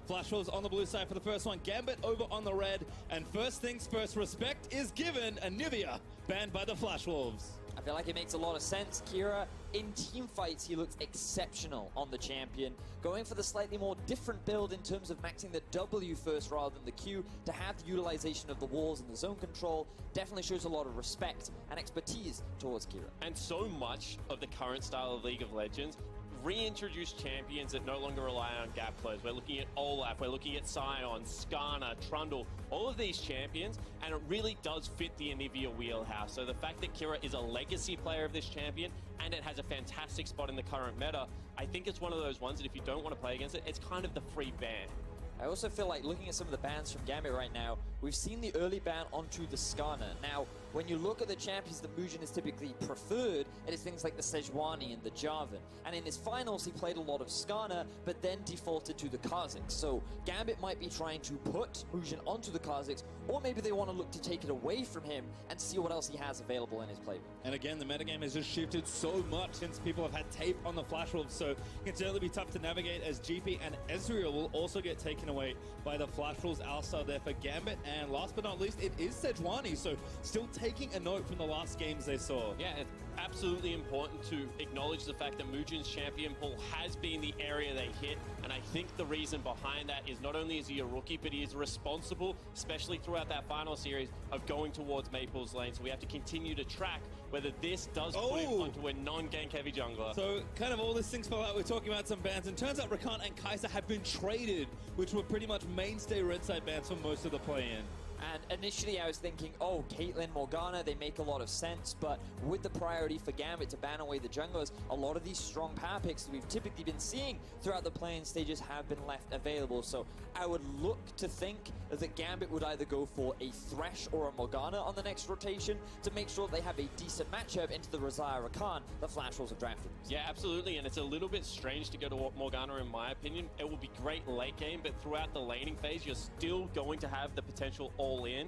Flash Wolves on the blue side for the first one. Gambit over on the red. And first things first, respect is given. And Nivea banned by the Flash Wolves. I feel like it makes a lot of sense. Kira, in team fights, he looks exceptional on the champion. Going for the slightly more different build in terms of maxing the W first rather than the Q to have the utilization of the walls and the zone control definitely shows a lot of respect and expertise towards Kira. And so much of the current style of League of Legends reintroduce champions that no longer rely on gap plays. We're looking at Olaf, we're looking at Sion, Skarner, Trundle, all of these champions, and it really does fit the Anivia wheelhouse. So the fact that Kira is a legacy player of this champion and it has a fantastic spot in the current meta, I think it's one of those ones that if you don't want to play against it, it's kind of the free ban. I also feel like looking at some of the bans from Gambit right now, we've seen the early ban onto the Skarner. Now, when you look at the champions that Mugen is typically preferred, it is things like the Sejuani and the Jarvan. And in his finals, he played a lot of Skarner, but then defaulted to the Kha'Zix. So Gambit might be trying to put Mugen onto the Kha'Zix, or maybe they want to look to take it away from him and see what else he has available in his playbook. And again, the metagame has just shifted so much since people have had tape on the Flash Wolves, so it can certainly be tough to navigate as GP and Ezreal will also get taken away by the Flash Wolves. Alistar there for Gambit, and last but not least, it is Sejuani, so still taking a note from the last games they saw. Yeah, it's absolutely important to acknowledge the fact that Mugen's champion pool has been the area they hit, and I think the reason behind that is not only is he a rookie, but he is responsible, especially throughout that final series, of going towards Maple's lane, so we have to continue to track whether this does put him onto a non-gank heavy jungler. So kind of all these things fell out. We're talking about some bans, and turns out Rakan and Kai'Sa have been traded, which were pretty much mainstay red side bans for most of the play-in. And initially I was thinking, oh, Caitlyn, Morgana, they make a lot of sense, but with the priority for Gambit to ban away the junglers, a lot of these strong power picks that we've typically been seeing throughout the play-in stages have been left available. So I would look to think that Gambit would either go for a Thresh or a Morgana on the next rotation to make sure they have a decent matchup into the Rosaya Rakan the Flash Wolves have drafted. Yeah, absolutely, and it's a little bit strange to go to Morgana in my opinion. It will be great late game, but throughout the laning phase, you're still going to have the potential all-in.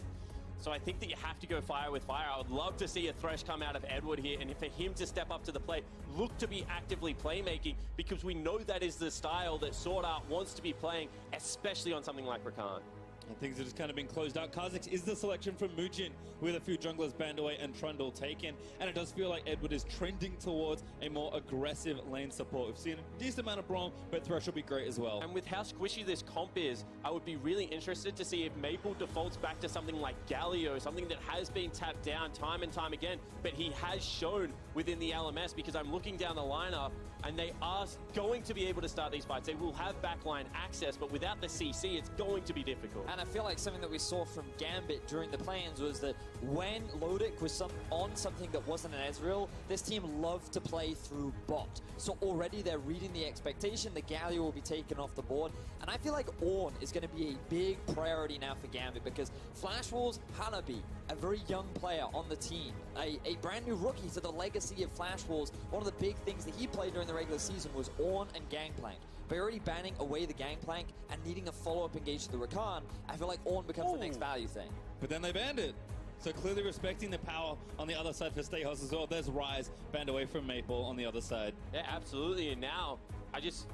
So I think that you have to go fire with fire. I would love to see a Thresh come out of Edward here, and for him to step up to the plate, look to be actively playmaking, because we know that is the style that Sword Art wants to be playing, especially on something like Rakan. And things have just kind of been closed out. Kha'Zix is the selection from Mugen, with a few junglers banned away and Trundle taken. And it does feel like Edward is trending towards a more aggressive lane support. We've seen a decent amount of Braum, but Thresh will be great as well. And with how squishy this comp is, I would be really interested to see if Maple defaults back to something like Galio, something that has been tapped down time and time again, but he has shown within the LMS, because I'm looking down the lineup, and they are going to be able to start these fights. They will have backline access, but without the CC, it's going to be difficult. And I feel like something that we saw from Gambit during the play-ins was that when Lodic was on something that wasn't an Ezreal, this team loved to play through bot. So already they're reading the expectation that Galio will be taken off the board. And I feel like Ornn is going to be a big priority now for Gambit, because Flash Wolves, Hanabi, a very young player on the team, a brand new rookie to the legacy of Flash Wolves. One of the big things that he played during the regular season was Ornn and Gangplank. By already banning away the Gangplank and needing a follow-up engage to the Rakan, I feel like Ornn becomes the next value thing. But then they banned it. So clearly respecting the power on the other side for Stayhouse as well. There's Rise banned away from Maple on the other side. Yeah, absolutely. And now I just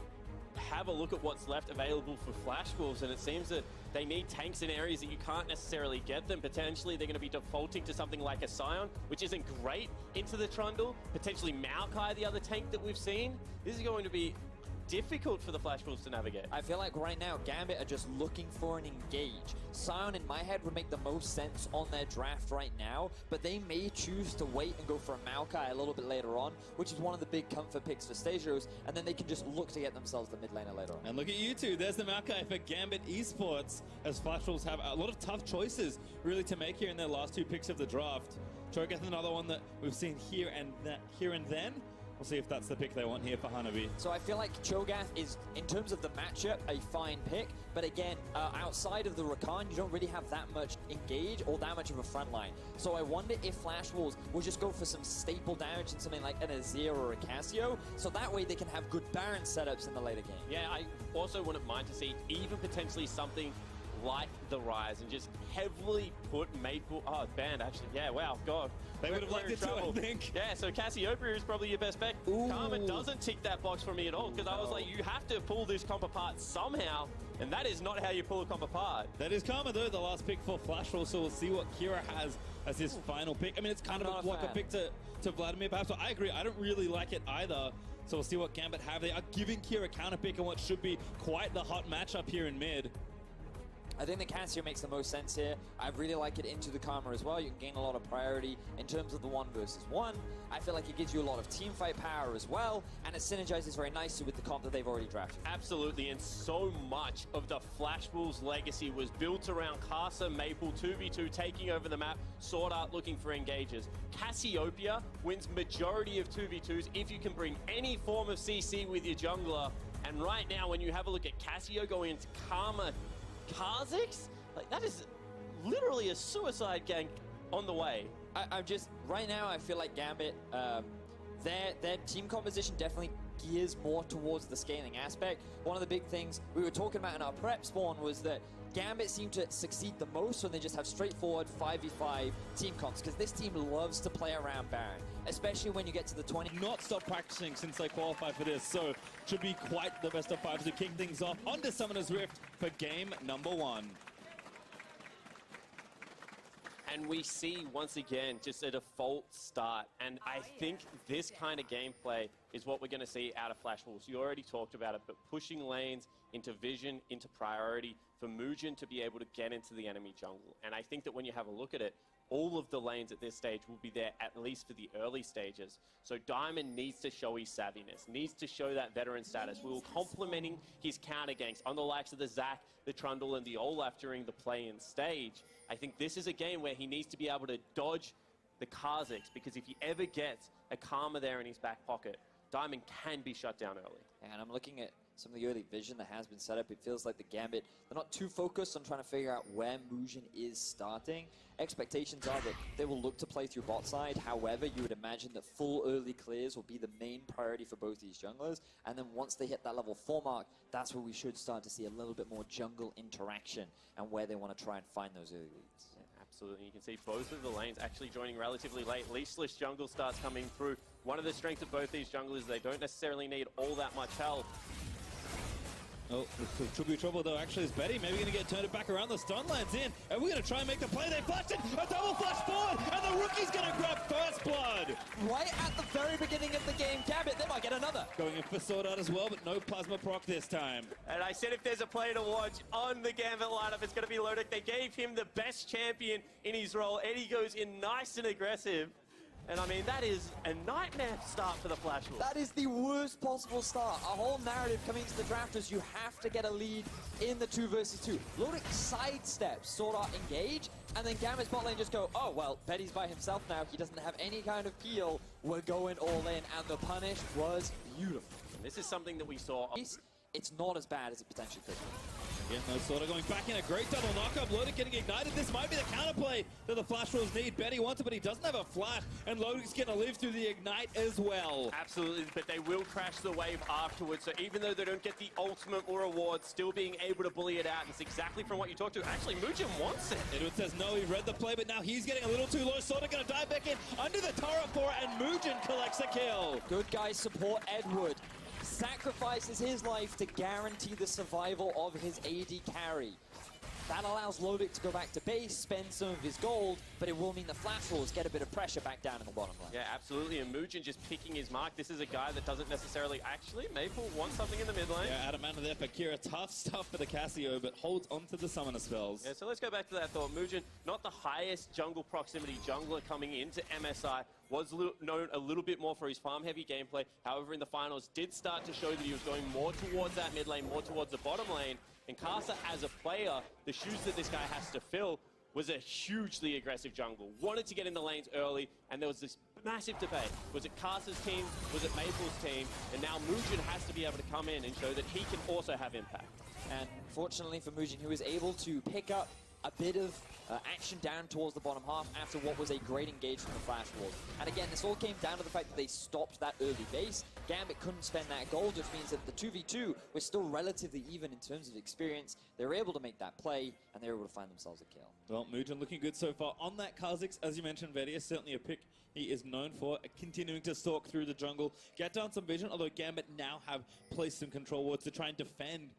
have a look at what's left available for Flash Wolves, and it seems that they need tanks in areas that you can't necessarily get them. Potentially they're going to be defaulting to something like a Sion, which isn't great, into the Trundle. Potentially Maokai, the other tank that we've seen. This is going to be difficult for the Flash Wolves to navigate. I feel like right now Gambit are just looking for an engage. Sion in my head would make the most sense on their draft right now, but they may choose to wait and go for a Maokai a little bit later on, which is one of the big comfort picks for Stasios, and then they can just look to get themselves the mid laner later on. And look at you two, there's the Maokai for Gambit Esports, as Flash Wolves have a lot of tough choices really to make here in their last two picks of the draft. Cho'Gath, another one that we've seen here and then. We'll see if that's the pick they want here for Hanabi. So I feel like Cho'Gath is, in terms of the matchup, a fine pick. But again, outside of the Rakan, you don't really have that much engage or that much of a front line. So I wonder if Flash Wolves will just go for some staple damage in something like an Azir or a Cassio. So that way they can have good Baron setups in the later game. Yeah, I also wouldn't mind to see even potentially something like the Rise and just heavily put Maple... Oh, banned, actually. Yeah, wow, God. They would have liked it too, I think. Yeah, so Cassiopeia is probably your best bet. Ooh. Karma doesn't tick that box for me at all, because I was like, you have to pull this comp apart somehow, and that is not how you pull a comp apart. That is Karma, though, the last pick for Flash Roll, so we'll see what Kira has as his final pick. I mean, it's kind of a blocker pick to Vladimir, perhaps, so I agree. I don't really like it either. So we'll see what Gambit have. They are giving Kira counter pick on what should be quite the hot matchup here in mid. I think the Cassio makes the most sense here. I really like it into the Karma as well. You can gain a lot of priority in terms of the 1 versus 1. I feel like it gives you a lot of team fight power as well, and it synergizes very nicely with the comp that they've already drafted. Absolutely, and so much of the Flash Wolves legacy was built around Casa, Maple, 2v2 taking over the map, Sword Art looking for engages. Cassiopeia wins majority of 2v2s if you can bring any form of CC with your jungler, and right now when you have a look at Cassio going into Karma Kha'Zix, like that is literally a suicide gang on the way. I'm just, right now I feel like Gambit, their team composition definitely gears more towards the scaling aspect. One of the big things we were talking about in our prep spawn was that Gambit seem to succeed the most when they just have straightforward 5v5 team comps, because this team loves to play around Baron, especially when you get to the 20. Not stop practicing since they qualified for this, so should be quite the best of 5 to kick things off onto Summoner's Rift for game number 1. And we see, once again, just a default start. And I think this kind of gameplay is what we're going to see out of Flash Wolves. You already talked about it, but pushing lanes into vision, into priority, for Mugen to be able to get into the enemy jungle. And I think that when you have a look at it, all of the lanes at this stage will be there at least for the early stages. So Diamond needs to show his savviness, needs to show that veteran status. We will complementing his counter ganks on the likes of the Zac, the Trundle, and the Olaf during the play-in stage. I think this is a game where he needs to be able to dodge the Kha'Zix, because if he ever gets a Karma there in his back pocket, Diamond can be shut down early. And I'm looking at some of the early vision that has been set up. It feels like the Gambit, they're not too focused on trying to figure out where Mugen is starting. Expectations are that they will look to play through bot side. However, you would imagine that full early clears will be the main priority for both these junglers. And then once they hit that level 4 mark, that's where we should start to see a little bit more jungle interaction and where they want to try and find those early leads. Yeah, absolutely. You can see both of the lanes actually joining relatively late. Leashless jungle starts coming through. One of the strengths of both these junglers is they don't necessarily need all that much help. Oh, could be trouble though. Actually, is Betty maybe going to get turned back around. The stun lands in, and we're going to try and make the play. They flashed it, a double flash forward, and the rookie's going to grab first blood. Right at the very beginning of the game, Gambit, they might get another. Going in for Sword Art as well, but no Plasma proc this time. And I said if there's a player to watch on the Gambit lineup, it's going to be Lodic. They gave him the best champion in his role. Eddie goes in nice and aggressive. And I mean, that is a nightmare start for the Flash Wolves. That is the worst possible start. Our whole narrative coming into the draft is you have to get a lead in the 2 versus 2. Lodic sidesteps, Sword Art engage, and then Gambit's bot lane just go, oh, well, Betty's by himself now. He doesn't have any kind of peel. We're going all in, and the punish was beautiful. And this is something that we saw. It's not as bad as it potentially could be. Again, no Sword Art going back in, a great double knockup. Lodic getting ignited. This might be the counterplay that the Flash Wolves need. Betty wants it, but he doesn't have a flash, and Lodic's going to live through the ignite as well. Absolutely, but they will crash the wave afterwards. So even though they don't get the ultimate or reward, still being able to bully it out. And it's exactly from what you talked to. Actually, Mugen wants it. Edward says no, he read the play, but now he's getting a little too low. Sword Art going to dive back in under the turret for it, and Mugen collects a kill. Good guys support Edward. Sacrifices his life to guarantee the survival of his AD carry. That allows Lodic to go back to base, spend some of his gold, but it will mean the Flash Wolves get a bit of pressure back down in the bottom lane. Yeah, absolutely, and Mugen just picking his mark. This is a guy that doesn't necessarily... Actually, Maple wants something in the mid lane. Yeah, Adamanta there for Kira. Tough stuff for the Cassio, but holds onto the summoner spells. Yeah, so let's go back to that thought. Mugen, not the highest jungle proximity jungler coming into MSI, was known a little bit more for his farm-heavy gameplay. However, in the finals, did start to show that he was going more towards that mid lane, more towards the bottom lane. And Casa, as a player, the shoes that this guy has to fill was a hugely aggressive jungle. Wanted to get in the lanes early, and there was this massive debate. Was it Casa's team? Was it Maple's team? And now Mugen has to be able to come in and show that he can also have impact. And fortunately for Mugen, he was able to pick up a bit of action down towards the bottom half after what was a great engage from the Flash Wolves. And again, this all came down to the fact that they stopped that early base. Gambit couldn't spend that gold, which means that the 2v2 was still relatively even in terms of experience. They were able to make that play, and they were able to find themselves a kill. Well, Mugen looking good so far on that Kha'Zix. As you mentioned, Vedia, certainly a pick he is known for, continuing to stalk through the jungle, get down some vision, although Gambit now have placed some control wards to try and defend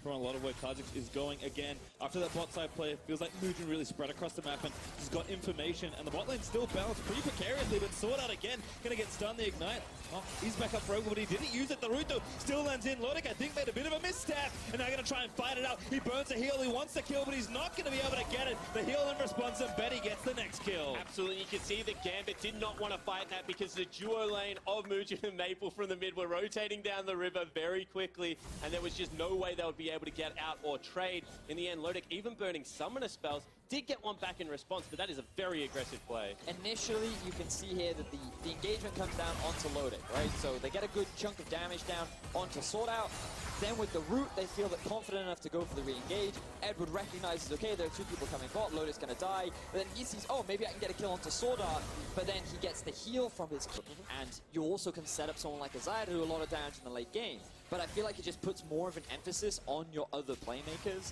from a lot of where Kha'Zix is going again. After that bot side play, it feels like Mugen really spread across the map and he's got information, and the bot lane still balanced pretty precariously, but Sword Art again, gonna get stunned the Ignite. Oh, he's back up for Ogle, but he didn't use it. The root though still lands in. Lodik, I think, made a bit of a misstep, and now gonna try and fight it out. He burns a heal, he wants the kill, but he's not gonna be able to get it. The heal in response, and Betty gets the next kill. Absolutely, you can see that Gambit did not want to fight that because the duo lane of Mugen and Maple from the mid were rotating down the river very quickly, and there was just no way they would be able to get out or trade. In the end, Lodik, even burning summoner spells, did get one back in response, but that is a very aggressive play. Initially, you can see here that the engagement comes down onto Lodik, right? So they get a good chunk of damage down onto Sword Out. Then with the root, they feel that confident enough to go for the re-engage. Edward recognizes, okay, there are two people coming bot, Lodic's gonna die. But then he sees, oh, maybe I can get a kill onto Sword Art. But then he gets the heal from his and you also can set up someone like Azaya to do a lot of damage in the late game. But I feel like it just puts more of an emphasis on your other playmakers.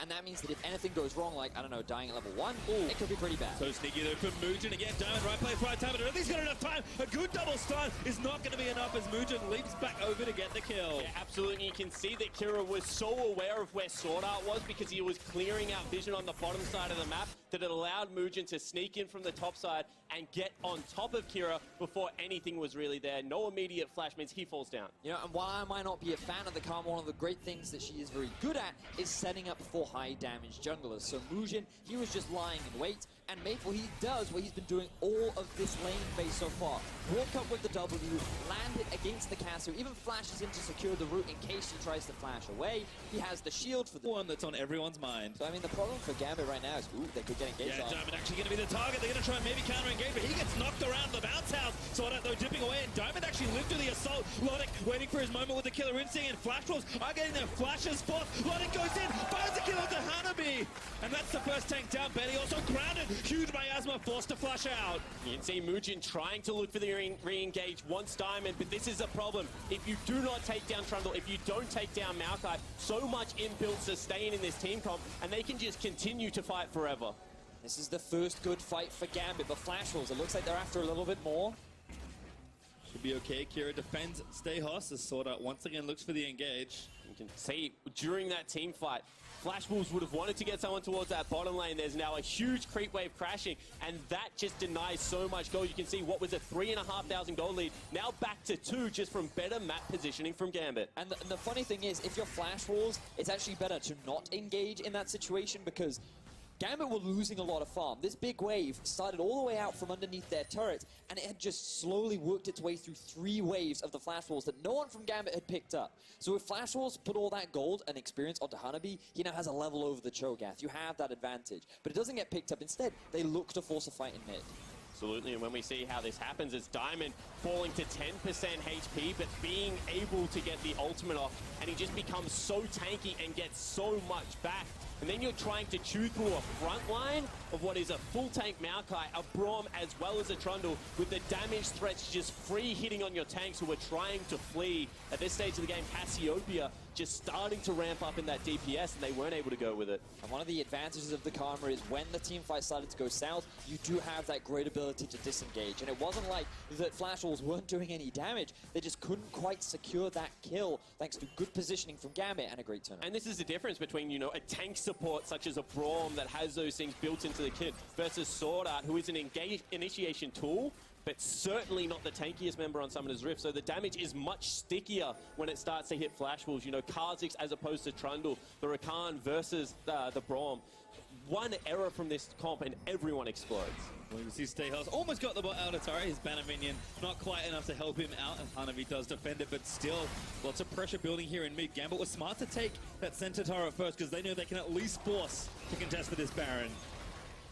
And that means that if anything goes wrong, like, I don't know, dying at level 1, it could be pretty bad. So sneaky though for Mugen again. Diamond, right place, right time, but at least got enough time. A good double stun is not going to be enough as Mugen leaps back over to get the kill. Yeah, absolutely. You can see that Kira was so aware of where Sword Art was because he was clearing out vision on the bottom side of the map that it allowed Mugen to sneak in from the top side and get on top of Kira before anything was really there. No immediate flash means he falls down. You know, and while I might not be a fan of the Karma, one of the great things that she is very good at is setting up for high damage junglers. So Mugen, he was just lying in wait, and Maple, he does what he's been doing all of this lane phase so far. Walk up with the W, land it against the caster, even flashes in to secure the root in case she tries to flash away. He has the shield for the one that's on everyone's mind. So I mean, the problem for Gambit right now is, ooh, they could get engaged on. Diamond actually going to be the target. They're going to try and maybe counter-engage, but he gets knocked around the bounce house. Sword Art though dipping away, and Diamond actually lived through the assault. Lodik waiting for his moment with the killer instinct, and Flash Wolves are getting their flashes forth. Lodik goes in, finds a kill onto Hanabi, and that's the first tank down. Betty also grounded. Huge miasma, forced to flash out. You can see Mugen trying to look for the re-engage, wants Diamond, but this is a problem. If you do not take down Trundle, if you don't take down Maokai, so much inbuilt sustain in this team comp, and they can just continue to fight forever. This is the first good fight for Gambit, but Flash Wolves, it looks like they're after a little bit more. Should be okay. Kira defends Stay Hoss as Sword Art once again looks for the engage. You can see during that team fight, Flash Wolves would have wanted to get someone towards that bottom lane. There's now a huge creep wave crashing, and that just denies so much gold. You can see what was a 3,500 gold lead, now back to 2 just from better map positioning from Gambit. And the funny thing is, if you're Flash Wolves, it's actually better to not engage in that situation because Gambit were losing a lot of farm. This big wave started all the way out from underneath their turret, and it had just slowly worked its way through 3 waves of the Flash Wolves that no one from Gambit had picked up. So if Flash Wolves put all that gold and experience onto Hanabi, he now has a level over the Cho'Gath. You have that advantage. But it doesn't get picked up. Instead, they look to force a fight in mid. Absolutely, and when we see how this happens, it's Diamond falling to 10% HP, but being able to get the ultimate off, and he just becomes so tanky and gets so much back. And then you're trying to chew through a front line of what is a full tank Maokai, a Braum, as well as a Trundle, with the damage threats just free hitting on your tanks who are trying to flee. At this stage of the game, Cassiopeia just starting to ramp up in that DPS, and they weren't able to go with it. And one of the advantages of the Karma is when the team fight started to go south, you do have that great ability to disengage. And it wasn't like that Flash Wolves weren't doing any damage, they just couldn't quite secure that kill thanks to good positioning from Gambit and a great turn. And this is the difference between, you know, a tank support such as a Braum that has those things built into the kit versus Sword Art, who is an initiation tool, but certainly not the tankiest member on Summoner's Rift. So the damage is much stickier when it starts to hit Flash Wolves. You know, Kha'Zix as opposed to Trundle, the Rakan versus the Braum. One error from this comp and everyone explodes. Well, you see Stay Hoss almost got the bot out of Tara, his banner minion. Not quite enough to help him out, and Hanabi does defend it, but still lots of pressure building here in mid. Gambit was smart to take that center tower first because they knew they can at least force to contest for this Baron.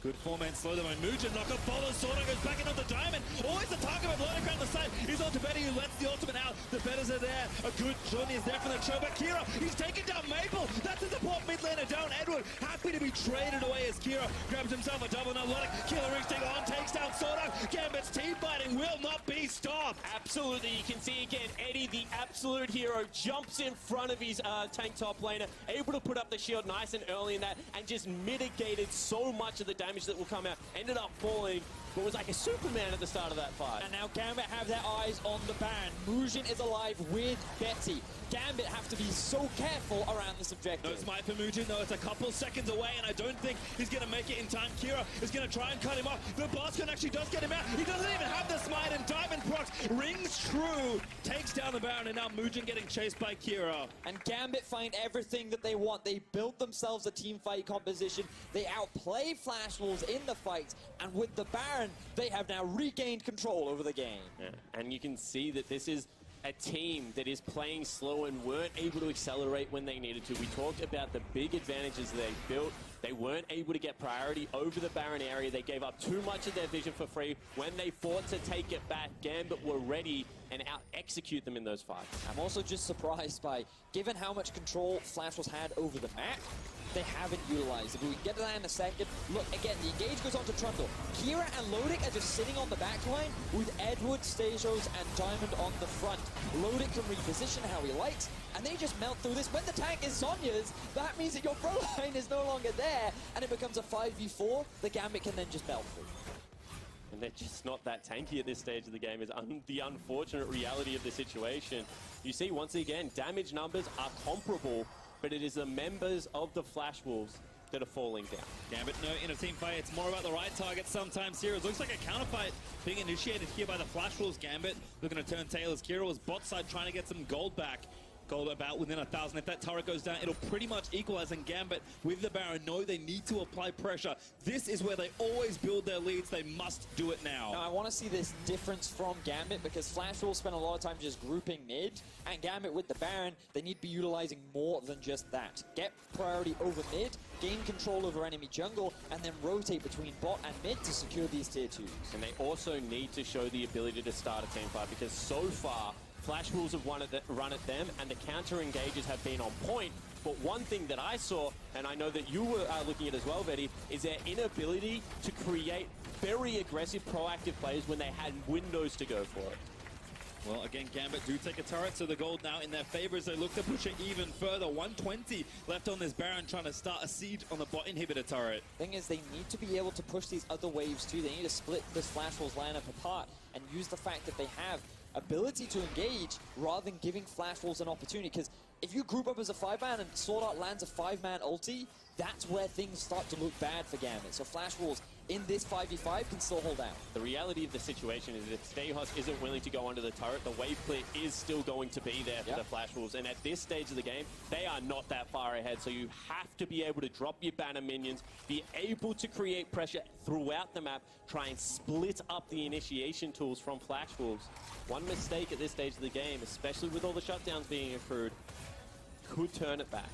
Good 4-man slow there by Mugen. Knock up follows. Sword Art goes back in on the Diamond. Always the target of Lodik around the side. He's on to Betty, who lets the ultimate out. The Betters are there. A good journey is there from the Cho, but Kira, he's taking down Maple. That's a support mid laner down. Edward happy to be traded away as Kira grabs himself a double. Now Lotic, Killer Instinct on, takes down Sordak. Gambit's team fighting will not be stopped. Absolutely, you can see again, Eddie, the absolute hero, jumps in front of his tank top laner, able to put up the shield nice and early in that, and just mitigated so much of the damage that will come out. Ended up falling, but was like a Superman at the start of that fight. And now Gambit have their eyes on the Baron. Mujin is alive with Betty. Gambit have to be so careful around this objective. No smite for Mujin, though. It's a couple seconds away, and I don't think he's going to make it in time. Kira is going to try and cut him off. The Boscon actually does get him out. He doesn't even have the smite, and Diamond procs rings true. Takes down the Baron, and now Mujin getting chased by Kira. And Gambit find everything that they want. They built themselves a team fight composition. They outplay Flash Wolves in the fight, and with the Baron, they have now regained control over the game. Yeah. And you can see that this is a team that is playing slow and weren't able to accelerate when they needed to. We talked about the big advantages they built. They weren't able to get priority over the Baron area. They gave up too much of their vision for free. When they fought to take it back, Gambit were ready and out-execute them in those fights. I'm also just surprised by, given how much control Flash Wolves had over the map, they haven't utilized it. We can get to that in a second. Look, again, the engage goes on to Trundle. Kira and Lotic are just sitting on the back line with Edward, Stajos, and Diamond on the front. Lotic can reposition how he likes, and they just melt through this. When the tank is Sonya's, that means that your pro line is no longer there, and it becomes a 5v4. The Gambit can then just melt through. And they're just not that tanky at this stage of the game, is the unfortunate reality of the situation. You see, once again, damage numbers are comparable, but it is the members of the Flash Wolves that are falling down. Gambit, no, in a team fight, it's more about the right target sometimes here. It looks like a counterfight being initiated here by the Flash Wolves. Gambit looking to turn tail as Kira was bot side trying to get some gold back. Gold about within 1,000. If that turret goes down, it'll pretty much equalize. And Gambit with the Baron know they need to apply pressure. This is where they always build their leads. They must do it now. Now, I want to see this difference from Gambit because Flash Wolves spend a lot of time just grouping mid, and Gambit with the Baron, they need to be utilizing more than just that. Get priority over mid, gain control over enemy jungle, and then rotate between bot and mid to secure these tier 2s. And they also need to show the ability to start a team fight, because so far, Flash Wolves have run at them, and the counter engages have been on point. But one thing that I saw, and I know that you were looking at as well, Betty, is their inability to create very aggressive, proactive plays when they had windows to go for it. Well, again, Gambit do take a turret, so the gold now in their favor as they look to push it even further. 120 left on this Baron, trying to start a siege on the bot inhibitor turret. Thing is, they need to be able to push these other waves too. They need to split this Flash Wolves lineup apart and use the fact that they have ability to engage rather than giving Flash Wolves an opportunity. Because if you group up as a 5-man and Sword Art lands a 5-man ulti, that's where things start to look bad for Gambit. So Flash Wolves in this 5v5 can still hold out. The reality of the situation is if Stayhos isn't willing to go under the turret, the wave clear is still going to be there for the Flash Wolves. And at this stage of the game, they are not that far ahead. So you have to be able to drop your banner minions, be able to create pressure throughout the map, try and split up the initiation tools from Flash Wolves. One mistake at this stage of the game, especially with all the shutdowns being accrued, could turn it back.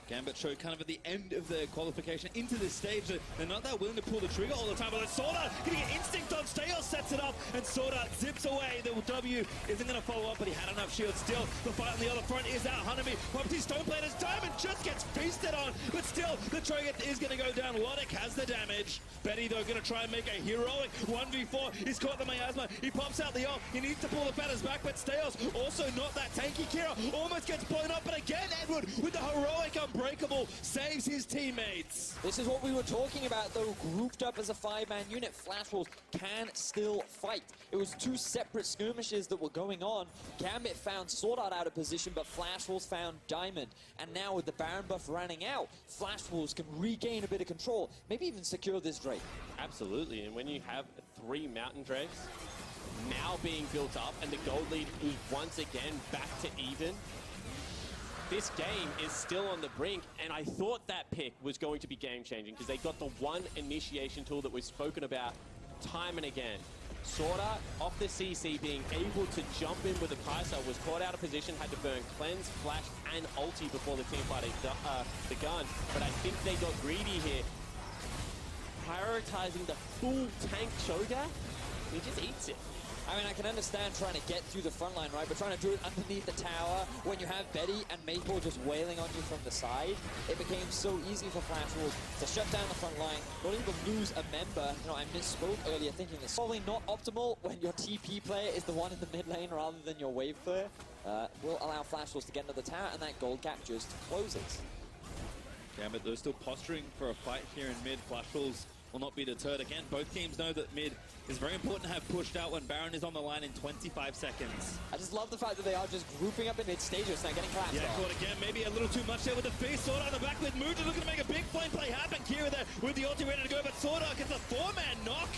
Gambit showed kind of at the end of the qualification into this stage that they're not that willing to pull the trigger all the time. But Sword Art getting an instinct on. Stayos sets it up, and Sword Art zips away. The W isn't going to follow up, but he had enough shield still. The fight on the other front is out. Hanami, Property Stoneblader's Diamond just gets feasted on, but still the trigger is going to go down. Lotic has the damage. Betty, though, going to try and make a heroic 1v4. He's caught the miasma. He pops out the ult. He needs to pull the feathers back, but Stayos also not that tanky. Kira almost gets blown up, but again, Edward with the heroic Unbreakable saves his teammates. This is what we were talking about, though. Grouped up as a 5-man unit, Flash Wolves can still fight. It was two separate skirmishes that were going on. Gambit found Sword Art out of position, but Flash Wolves found Diamond. And now with the Baron buff running out, Flash Wolves can regain a bit of control, maybe even secure this Drake. Absolutely, and when you have 3 Mountain Drakes now being built up and the gold lead is once again back to even, this game is still on the brink, and I thought that pick was going to be game-changing because they got the one initiation tool that we've spoken about time and again. Sword Art off the CC being able to jump in with a Kai'Sa, was caught out of position, had to burn Cleanse, Flash, and Ulti before the teamfight begun. But I think they got greedy here, prioritizing the full tank Shogun. He just eats it. I mean, I can understand trying to get through the front line, right? But trying to do it underneath the tower when you have Betty and Maple just wailing on you from the side, it became so easy for Flash Wolves to shut down the front line, not even lose a member. You know, I misspoke earlier thinking this. Probably not optimal when your TP player is the one in the mid lane rather than your wave player. Will allow Flash Wolves to get into the tower, and that gold gap just closes. Gambit, they're still posturing for a fight here in mid. Flash Wolves will not be deterred. Again, both teams know that mid is very important to have pushed out when Baron is on the line in 25 seconds. I just love the fact that they are just grouping up in mid stages and getting collapsed. Yeah, caught again. Maybe a little too much there with the face. Sword on the back with Muja looking to make a big flame play happen. Kira there with the ulti ready to go, but Swordart gets a four-man knock.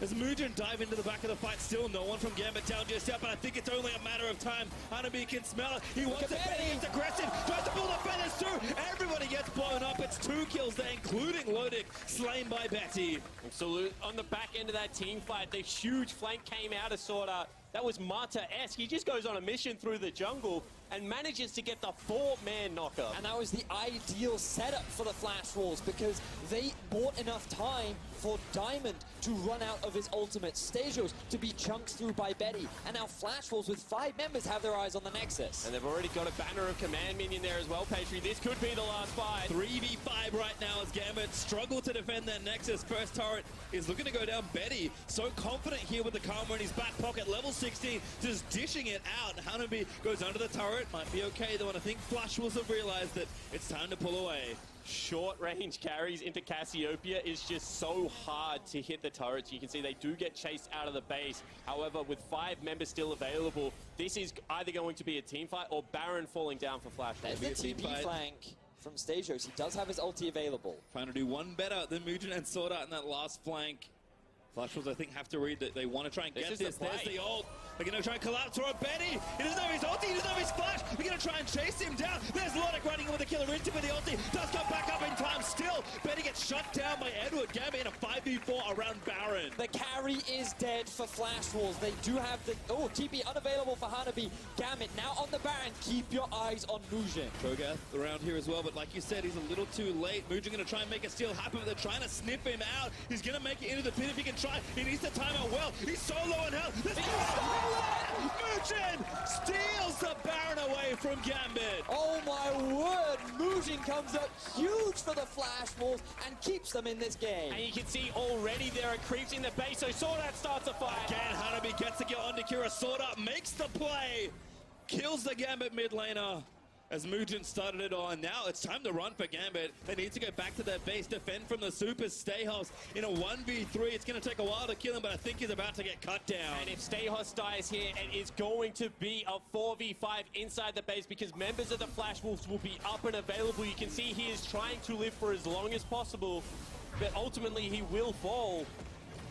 As Muja dive into the back of the fight, still no one from Gambit down just yet, but I think it's only a matter of time. Hanabi can smell it. He wants it, Betty. It's aggressive. Tries to pull the feathers through. Everybody gets blown up. It's 2 kills there, including Lodic, slain by Betty. Absolutely. On the back end of that team fight, the huge flank came out of Swordart. That was Mata-esque. He just goes on a mission through the jungle and manages to get the 4-man knocker. And that was the ideal setup for the Flash Wolves because they bought enough time for Diamond to run out of his ultimate, Stasios to be chunked through by Betty. And now Flash Wolves with 5 members have their eyes on the Nexus. And they've already got a banner of command minion there as well, Patry. This could be the last fight. 3v5 right now as Gambit struggle to defend their Nexus. First turret is looking to go down. Betty, so confident here with the Karma in his back pocket. Level 16, just dishing it out. Hanabi goes under the turret. Might be okay, though, and I think Flash Wolves have realized that it's time to pull away. Short range carries into Cassiopeia is just so hard to hit the turrets. You can see they do get chased out of the base. However, with 5 members still available, this is either going to be a team fight or Baron falling down for Flash. There's the TP flank from Stasios. He does have his ulti available. Trying to do one better than Mugen and Swordart in that last flank. Flash Wolves, I think, have to read that they want to try and get this. There's the ult. They're going to try and collapse for Betty. He doesn't have his ulti. He doesn't have his flash. They're going to try and chase him down. There's Lodic running with the killer into with the ulti. Does come back up in time still. Betty gets shut down by Edward. Gambit in a 5v4 around Baron. The carry is dead for Flash Wolves. They do have the... Oh, TP unavailable for Hanabi. Gambit now on the Baron. Keep your eyes on Mugen. Cho'Gath around here as well, but like you said, he's a little too late. Mugen going to try and make a steal happen, but they're trying to sniff him out. He's going to make it into the pit if he can try. He needs to time out well. He's so low on health. Mugen steals the Baron away from Gambit. Oh my word, Mugen comes up huge for the Flash Wolves and keeps them in this game. And you can see already there are creeps in the base, so Swordart starts a fight. Again, Hanabi gets the kill onto Kira. Swordart makes the play, kills the Gambit mid laner. As Mugen started it on. Now it's time to run for Gambit. They need to go back to their base, defend from the super Stayhos in a 1v3. It's going to take a while to kill him, but I think he's about to get cut down. And if Stayhos dies here, it is going to be a 4v5 inside the base because members of the Flash Wolves will be up and available. You can see he is trying to live for as long as possible, but ultimately he will fall.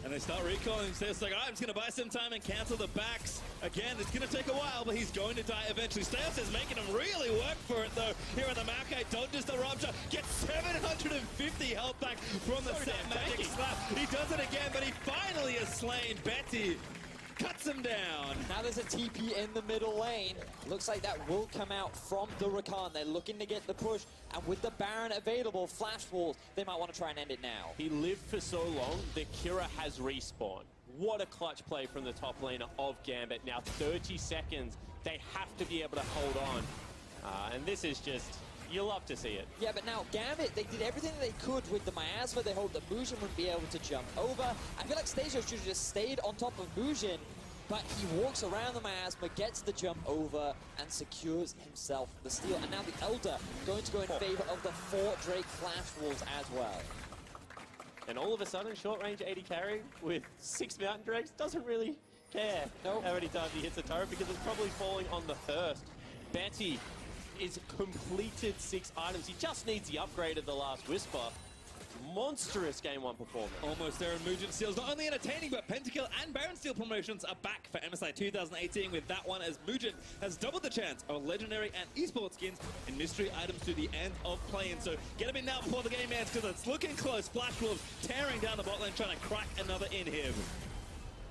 And they start recalling. So it's like, all right, I'm just going to buy some time and cancel the backs. Again, it's going to take a while, but he's going to die eventually. Stayhos is making him really work for it, though. Here on the Maokai, don't just the Rupture. Gets 750 health back from the Sap Magic Slap. He does it again, but he finally is slain. Betty cuts him down. Now there's a TP in the middle lane. Looks like that will come out from the Rakan. They're looking to get the push, and with the Baron available, Flash Wolves, they might want to try and end it now. He lived for so long that Kira has respawned. What a clutch play from the top laner of Gambit. Now 30 seconds, they have to be able to hold on. And this is just, you love to see it. Yeah, but now Gambit, they did everything they could with the miasma. They hoped that Mugen wouldn't be able to jump over. I feel like Stasios should have just stayed on top of Mugen, but he walks around the miasma, gets the jump over, and secures himself the steal. And now the Elder going to go in favor of the 4 Drake Flash Wolves as well. And all of a sudden, short range 80 carry with 6 Mountain Drakes doesn't really care how many times he hits a turret because it's probably falling on the thirst. Betty is completed 6 items. He just needs the upgrade of the last Whisper. Monstrous Game 1 performance. Almost there, and Mugen steals not only entertaining, but Pentakill and Baron Steel promotions are back for MSI 2018 with that one, as Mugen has doubled the chance of legendary and esports skins and mystery items to the end of play-in. So get him in now before the game ends, because it's looking close. Flash Wolves tearing down the bot lane, trying to crack another inhib.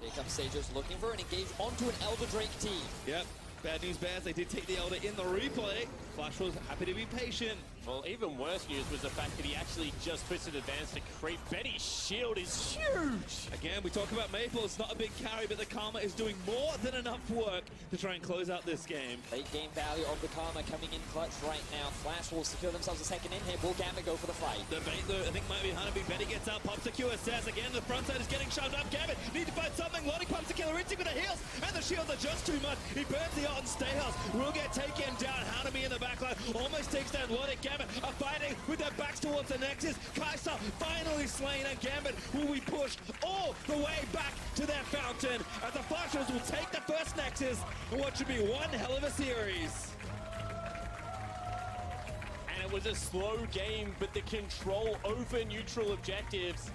Here comes Stasios looking for an engage onto an Elder Drake team. Yep. Bad news bears, they did take the Elder in the replay. Flash Wolves happy to be patient. Well, even worse news was the fact that he actually just twisted advance to creep. Betty's shield is huge! Again, we talk about Maple, it's not a big carry, but the Karma is doing more than enough work to try and close out this game. Late game value of the Karma coming in clutch right now. Flash will secure themselves a second in here. Will Gambit go for the fight? The bait, though, I think might be Hanabi. Betty gets out, pops the QSS. Again, the front side is getting shoved up. Gambit need to find something. Lottie pumps the killer into with the heals, and the shields are just too much. He burns the ult and Stayhouse will get taken down. Hanabi in the backline almost takes down Lottie. Gambit are fighting with their backs towards the Nexus. Kai'Sa finally slain, and Gambit will be pushed all the way back to their fountain as the Flashers will take the first Nexus in what should be one hell of a series. And it was a slow game, but the control over neutral objectives